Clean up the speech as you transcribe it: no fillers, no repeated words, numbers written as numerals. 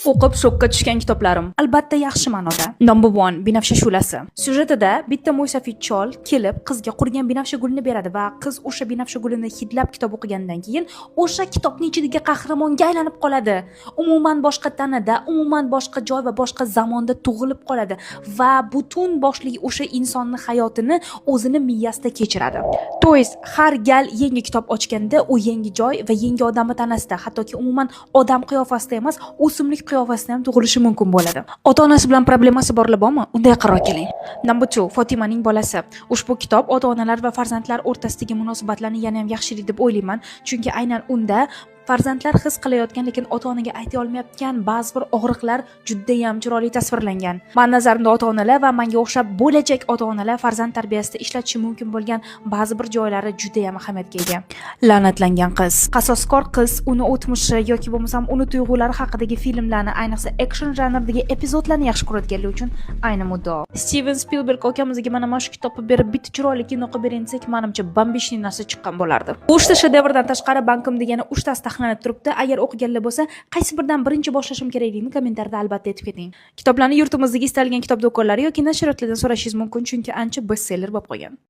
O'qib shokka tushgan kitoblarim. Albatta yaxshi ma'noda. Number 1 Binafsha shu'lasi. Syujetida bitta mo'ysafid chol kelib qizga qurigan binafsha gulini beradi va qiz o'sha binafsha gulini hidlab kitob o'qigandan keyin o'sha kitobning ichidagi qahramonga aylanib qoladi. Umuman boshqa tanada, umuman boshqa joy va boshqa zamonda tug'ilib qoladi va butun boshligi o'sha insonning hayotini o'zini miyasida kechiradi. To'ys har gal yangi kitob ochganda u yangi joy va yangi odamni tanasida, hattoki umuman odam qiyofasida emas, o'simlik qiyofasida ham tug'ilishi mumkin bo'ladi. Ota-onasi bilan problemasi borlar bormi? Unday qaror keling. Number 2 Fotimaning bolasi. Ushbu kitob ota-onalar va farzandlar o'rtasidagi munosabatlarni yana ham yaxshilaydi deb o'ylayman, chunki aynan unda farzandlar his qilayotgan, lekin ota-onaga ayta olmayotgan ba'zi bir og'riqlar juda ham chiroyli tasvirlangan. Men nazarimda ota-onalar va menga o'xshab bo'lajak ota-onalar farzand tarbiyasida ishlatishi mumkin bo'lgan ba'zi bir joylari juda ham ahamiyatga ega. La'natlangan qiz. Qasoskor qiz uni o'tmishi yoki bo'lmasam uni tuyg'ulari haqidagi filmlarni, ayniqsa action janridagi epizodlarni yaxshi ko'radiganlar uchun ayni muddao. Steven Spielberg akamizga mana shu kitobni berib bitta chiroyli kino qilib bering desak, menimcha bombishli narsa chiqqan bo'lardi. Uchta shedevrdan tashqari bankim degani 3 tasi taxlanib turibdi. Agar o'qiganlar bo'lsa, qaysi biridan birinchi boshlashim kerakligini kommentariyada albatta aytib keting. Kitoblarni yurtimizdagi istalgan kitob do'konlari yoki nashriyotlardan so'rashingiz mumkin, chunki ancha bestseller bo'lib qolgan.